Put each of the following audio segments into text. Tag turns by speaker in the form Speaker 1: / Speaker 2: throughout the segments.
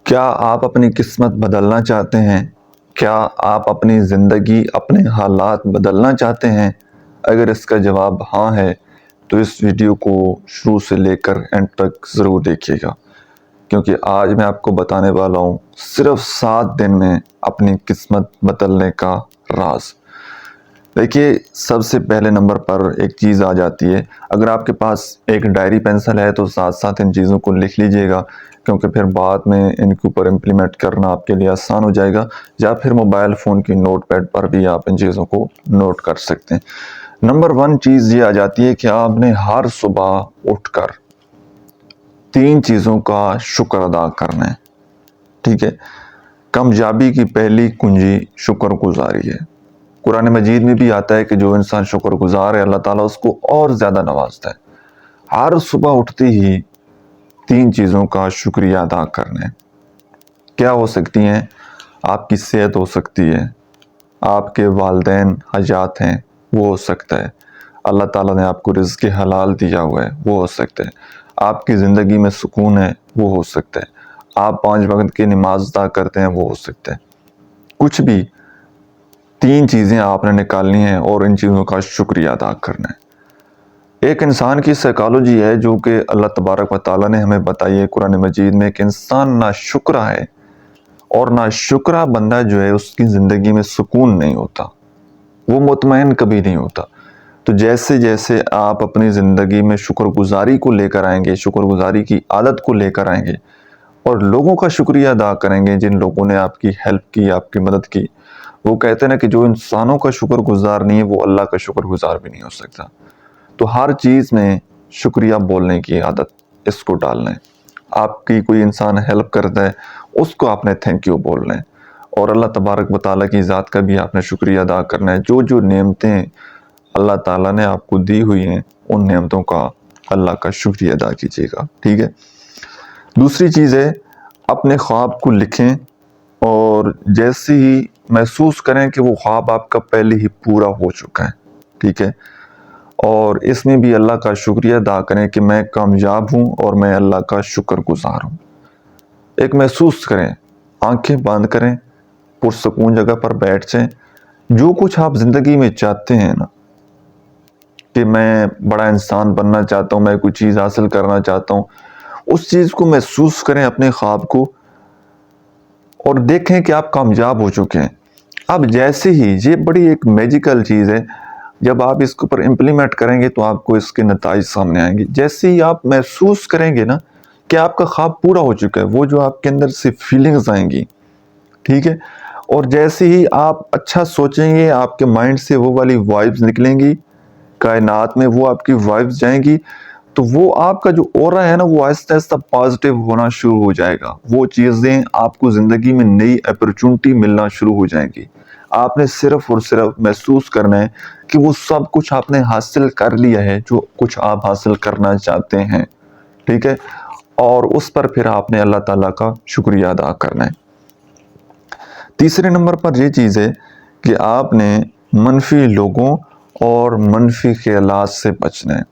Speaker 1: کیا آپ اپنی قسمت بدلنا چاہتے ہیں؟ کیا آپ اپنی زندگی، اپنے حالات بدلنا چاہتے ہیں؟ اگر اس کا جواب ہاں ہے تو اس ویڈیو کو شروع سے لے کر اینڈ تک ضرور دیکھیے گا، کیونکہ آج میں آپ کو بتانے والا ہوں صرف 7 دن میں اپنی قسمت بدلنے کا راز۔ دیکھیے، سب سے پہلے نمبر پر ایک چیز آ جاتی ہے۔ اگر آپ کے پاس ایک ڈائری پینسل ہے تو ساتھ ساتھ ان چیزوں کو لکھ لیجئے گا، کیونکہ پھر بعد میں ان کے اوپر امپلیمنٹ کرنا آپ کے لیے آسان ہو جائے گا، یا پھر موبائل فون کی نوٹ پیڈ پر بھی آپ ان چیزوں کو نوٹ کر سکتے ہیں۔ نمبر 1 چیز یہ آ جاتی ہے کہ آپ نے ہر صبح اٹھ کر 3 چیزوں کا شکر ادا کرنا ہے، ٹھیک ہے؟ کامیابی کی پہلی کنجی شکر گزاری ہے۔ قرآن مجید میں بھی آتا ہے کہ جو انسان شکر گزار ہے، اللہ تعالیٰ اس کو اور زیادہ نوازتا ہے۔ ہر صبح اٹھتے ہی 3 چیزوں کا شکریہ ادا کرنا ہے۔ کیا ہو سکتی ہیں؟ آپ کی صحت ہو سکتی ہے، آپ کے والدین حیات ہیں وہ ہو سکتا ہے، اللہ تعالیٰ نے آپ کو رزق حلال دیا ہوا ہے وہ ہو سکتا ہے، آپ کی زندگی میں سکون ہے وہ ہو سکتا ہے، آپ 5 وقت کی نماز ادا کرتے ہیں وہ ہو سکتا ہے۔ کچھ بھی 3 چیزیں آپ نے نکالنی ہیں اور ان چیزوں کا شکریہ ادا کرنا ہے۔ ایک انسان کی سائیکالوجی ہے جو کہ اللہ تبارک و تعالیٰ نے ہمیں بتائی ہے قرآن مجید میں، کہ انسان ناشکرہ ہے، اور ناشکرہ بندہ جو ہے اس کی زندگی میں سکون نہیں ہوتا، وہ مطمئن کبھی نہیں ہوتا۔ تو جیسے جیسے آپ اپنی زندگی میں شکر گزاری کو لے کر آئیں گے، شکر گزاری کی عادت کو لے کر آئیں گے، اور لوگوں کا شکریہ ادا کریں گے جن لوگوں نے آپ کی ہیلپ کی، آپ کی مدد کی۔ وہ کہتے ہیں نا کہ جو انسانوں کا شکر گزار نہیں ہے وہ اللہ کا شکر گزار بھی نہیں ہو سکتا۔ تو ہر چیز میں شکریہ بولنے کی عادت اس کو ڈالنا ہے۔ آپ کی کوئی انسان ہیلپ کرتا ہے اس کو آپ نے تھینک یو بولنا ہے، اور اللہ تبارک و تعالیٰ کی ذات کا بھی آپ نے شکریہ ادا کرنا ہے۔ جو نعمتیں اللہ تعالیٰ نے آپ کو دی ہوئی ہیں ان نعمتوں کا اللہ کا شکریہ ادا کیجیے گا، ٹھیک ہے؟ دوسری چیز ہے، اپنے خواب کو لکھیں اور جیسے ہی محسوس کریں کہ وہ خواب آپ کا پہلے ہی پورا ہو چکا ہے، ٹھیک ہے؟ اور اس میں بھی اللہ کا شکریہ ادا کریں کہ میں کامیاب ہوں اور میں اللہ کا شکر گزار ہوں۔ ایک محسوس کریں، آنکھیں بند کریں، پرسکون جگہ پر بیٹھ جائیں۔ جو کچھ آپ زندگی میں چاہتے ہیں نا، کہ میں بڑا انسان بننا چاہتا ہوں، میں کوئی چیز حاصل کرنا چاہتا ہوں، اس چیز کو محسوس کریں، اپنے خواب کو، اور دیکھیں کہ آپ کامیاب ہو چکے ہیں۔ اب جیسے ہی، یہ بڑی ایک میجیکل چیز ہے، جب آپ اس کے اوپر امپلیمنٹ کریں گے تو آپ کو اس کے نتائج سامنے آئیں گے۔ جیسے ہی آپ محسوس کریں گے نا کہ آپ کا خواب پورا ہو چکا ہے، وہ جو آپ کے اندر سے فیلنگز آئیں گی، ٹھیک ہے؟ اور جیسے ہی آپ اچھا سوچیں گے، آپ کے مائنڈ سے وہ والی وائبز نکلیں گی، کائنات میں وہ آپ کی وائبز جائیں گی، تو وہ آپ کا جو اورا ہے نا وہ آہستہ آہستہ پازیٹیو ہونا شروع ہو جائے گا۔ وہ چیزیں آپ کو زندگی میں نئی اپرچونٹی ملنا شروع ہو جائیں گی۔ آپ نے صرف اور صرف محسوس کرنا ہے کہ وہ سب کچھ آپ نے حاصل کر لیا ہے جو کچھ آپ حاصل کرنا چاہتے ہیں، ٹھیک ہے؟ اور اس پر پھر آپ نے اللہ تعالیٰ کا شکریہ ادا کرنا ہے۔ تیسرے نمبر پر یہ چیز ہے کہ آپ نے منفی لوگوں اور منفی خیالات سے بچنا ہے۔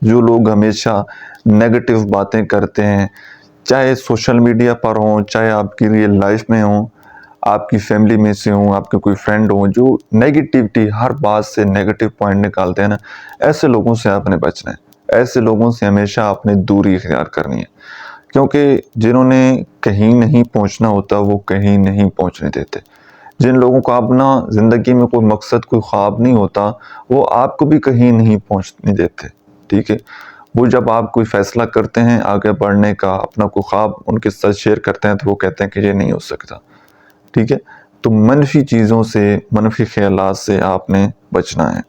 Speaker 1: جو لوگ ہمیشہ نیگیٹو باتیں کرتے ہیں، چاہے سوشل میڈیا پر ہوں، چاہے آپ کی ریئل لائف میں ہوں، آپ کی فیملی میں سے ہوں، آپ کے کوئی فرینڈ ہوں، جو نیگیٹیوٹی، ہر بات سے نیگیٹیو پوائنٹ نکالتے ہیں نا، ایسے لوگوں سے آپ نے بچنا ہے۔ ایسے لوگوں سے ہمیشہ آپ نے دوری اختیار کرنی ہے، کیونکہ جنہوں نے کہیں نہیں پہنچنا ہوتا وہ کہیں نہیں پہنچنے دیتے۔ جن لوگوں کو اپنا زندگی میں کوئی مقصد، کوئی خواب نہیں ہوتا، وہ آپ کو بھی کہیں نہیں پہنچنے دیتے، ٹھیک ہے؟ وہ جب آپ کوئی فیصلہ کرتے ہیں آگے بڑھنے کا، اپنا کوئی خواب ان کے ساتھ شیئر کرتے ہیں تو وہ کہتے ہیں کہ یہ نہیں ہو سکتا، ٹھیک ہے؟ تو منفی چیزوں سے، منفی خیالات سے آپ نے بچنا ہے۔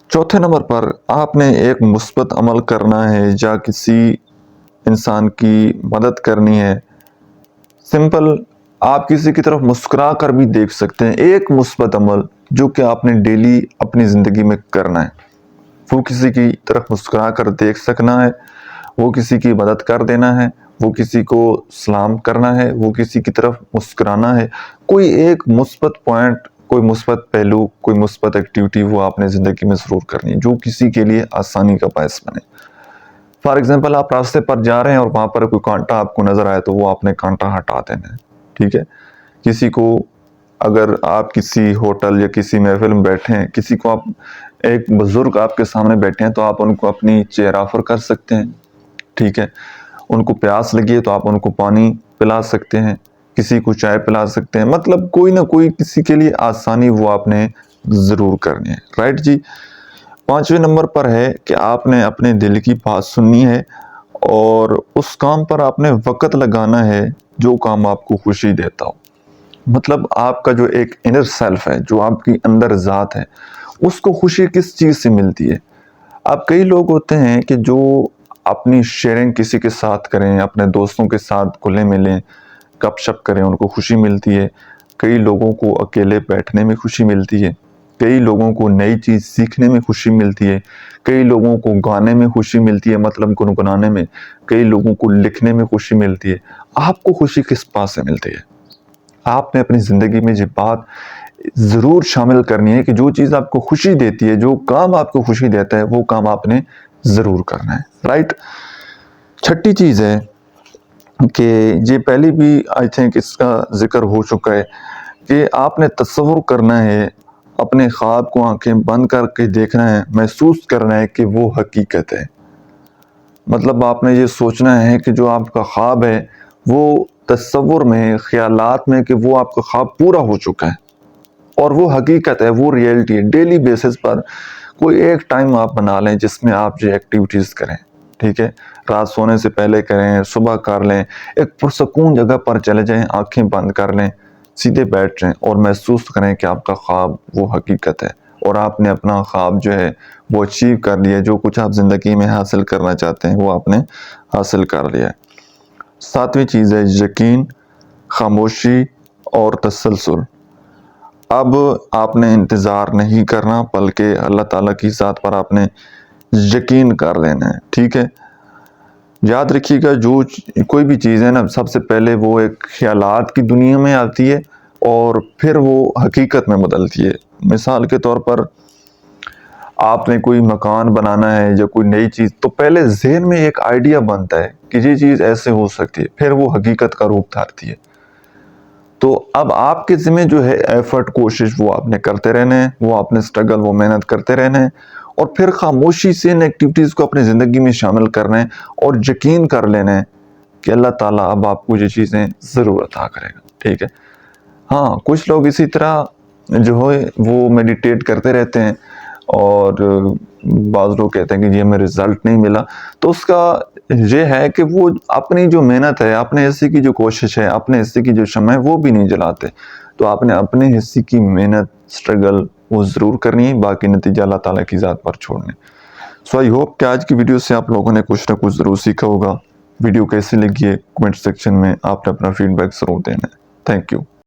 Speaker 1: چوتھے نمبر پر آپ نے ایک مثبت عمل کرنا ہے یا کسی انسان کی مدد کرنی ہے۔ سمپل، آپ کسی کی طرف مسکرا کر بھی دیکھ سکتے ہیں۔ ایک مثبت عمل جو کہ آپ نے ڈیلی اپنی زندگی میں کرنا ہے، وہ کسی کی طرف مسکرا کر دیکھ سکنا ہے، وہ کسی کی مدد کر دینا ہے، وہ کسی کو سلام کرنا ہے، وہ کسی کی طرف مسکرانا ہے۔ کوئی ایک مثبت پوائنٹ، کوئی مثبت پہلو، کوئی مثبت ایکٹیویٹی وہ آپ نے زندگی میں ضرور کرنی ہے جو کسی کے لیے آسانی کا باعث بنے۔ فار ایگزامپل آپ راستے پر جا رہے ہیں اور وہاں پر کوئی کانٹا آپ کو نظر آئے تو وہ آپ نے کانٹا ہٹا دینا ہے، ٹھیک ہے۔ کسی کو اگر آپ کسی ہوٹل یا کسی محفل میں بیٹھے ہیں، کسی کو آپ ایک بزرگ آپ کے سامنے بیٹھے ہیں تو آپ ان کو اپنی چیئر آفر کر سکتے ہیں، ٹھیک ہے۔ ان کو پیاس لگی ہے تو آپ ان کو پانی پلا سکتے ہیں، کسی کو چائے پلا سکتے ہیں، مطلب کوئی نہ کوئی کسی کے لیے آسانی وہ آپ نے ضرور کرنی ہے، رائٹ جی۔ 5ویں نمبر پر ہے کہ آپ نے اپنے دل کی بات سننی ہے اور اس کام پر آپ نے وقت لگانا ہے جو کام آپ کو خوشی دیتا ہو۔ مطلب آپ کا جو ایک انر سیلف ہے، جو آپ کی اندر ذات ہے، اس کو خوشی کس چیز سے ملتی ہے؟ اب کئی لوگ ہوتے ہیں کہ جو اپنی شیئرنگ کسی کے ساتھ کریں، اپنے دوستوں کے ساتھ کھلے ملیں، گپ شپ کریں، ان کو خوشی ملتی ہے۔ کئی لوگوں کو اکیلے بیٹھنے میں خوشی ملتی ہے، کئی لوگوں کو نئی چیز سیکھنے میں خوشی ملتی ہے، کئی لوگوں کو گانے میں خوشی ملتی ہے، مطلب گنگنانے میں، کئی لوگوں کو لکھنے میں خوشی ملتی ہے۔ آپ کو خوشی کس بات سے ملتی ہے؟ آپ نے اپنی زندگی میں یہ بات ضرور شامل کرنی ہے کہ جو چیز آپ کو خوشی دیتی ہے، جو کام آپ کو خوشی دیتا ہے، وہ کام آپ نے ضرور کرنا ہے، رائٹ۔ 6ٹھی چیز ہے کہ یہ پہلی بھی آئی تھنک اس کا ذکر ہو چکا ہے کہ آپ نے تصور کرنا ہے، اپنے خواب کو آنکھیں بند کر کے دیکھنا ہے، محسوس کرنا ہے کہ وہ حقیقت ہے۔ مطلب آپ نے یہ سوچنا ہے کہ جو آپ کا خواب ہے وہ تصور میں، خیالات میں، کہ وہ آپ کا خواب پورا ہو چکا ہے اور وہ حقیقت ہے، وہ ریئلٹی ہے۔ ڈیلی بیسس پر کوئی ایک ٹائم آپ بنا لیں جس میں آپ یہ ایکٹیویٹیز کریں، ٹھیک ہے۔ رات سونے سے پہلے کریں، صبح کر لیں، ایک پرسکون جگہ پر چلے جائیں، آنکھیں بند کر لیں، سیدھے بیٹھ جائیں اور محسوس کریں کہ آپ کا خواب وہ حقیقت ہے اور آپ نے اپنا خواب جو ہے وہ اچیو کر لیا، جو کچھ آپ زندگی میں حاصل کرنا چاہتے ہیں وہ آپ نے حاصل کر لیا ہے۔ 7ویں چیز ہے یقین، خاموشی اور تسلسل۔ اب آپ نے انتظار نہیں کرنا بلکہ اللہ تعالیٰ کی ذات پر آپ نے یقین کر لینا ہے، ٹھیک ہے۔ یاد رکھیے گا جو کوئی بھی چیز ہے نا، سب سے پہلے وہ ایک خیالات کی دنیا میں آتی ہے اور پھر وہ حقیقت میں بدلتی ہے۔ مثال کے طور پر آپ نے کوئی مکان بنانا ہے یا کوئی نئی چیز، تو پہلے ذہن میں ایک آئیڈیا بنتا ہے کہ یہ چیز ایسے ہو سکتی ہے، پھر وہ حقیقت کا روپ دھارتی ہے۔ تو اب آپ کے ذمہ جو ہے ایفرٹ، کوشش، وہ آپ نے کرتے رہنا ہے، وہ آپ نے سٹرگل، وہ محنت کرتے رہنا ہے اور پھر خاموشی سے ان ایکٹیویٹیز کو اپنی زندگی میں شامل کرنا ہے اور یقین کر لینا ہے کہ اللہ تعالیٰ اب آپ کو یہ چیزیں ضرور عطا کرے گا، ٹھیک ہے۔ ہاں، کچھ لوگ اسی طرح جو ہے وہ میڈیٹیٹ کرتے رہتے ہیں اور بعض لوگ کہتے ہیں کہ یہ ہمیں رزلٹ نہیں ملا، تو اس کا یہ ہے کہ وہ اپنی جو محنت ہے، اپنے حصے کی جو کوشش ہے، اپنے حصے کی جو شمع ہے وہ بھی نہیں جلاتے۔ تو آپ نے اپنے حصے کی محنت، سٹرگل وہ ضرور کرنی ہے، باقی نتیجہ اللہ تعالیٰ کی ذات پر چھوڑنے۔ سو آئی ہوپ کہ آج کی ویڈیو سے آپ لوگوں نے کچھ نہ کچھ ضرور سیکھا ہوگا۔ ویڈیو کیسی لگی ہے کمنٹ سیکشن میں آپ نے اپنا فیڈ بیک ضرور دینا ہے۔ Thank you.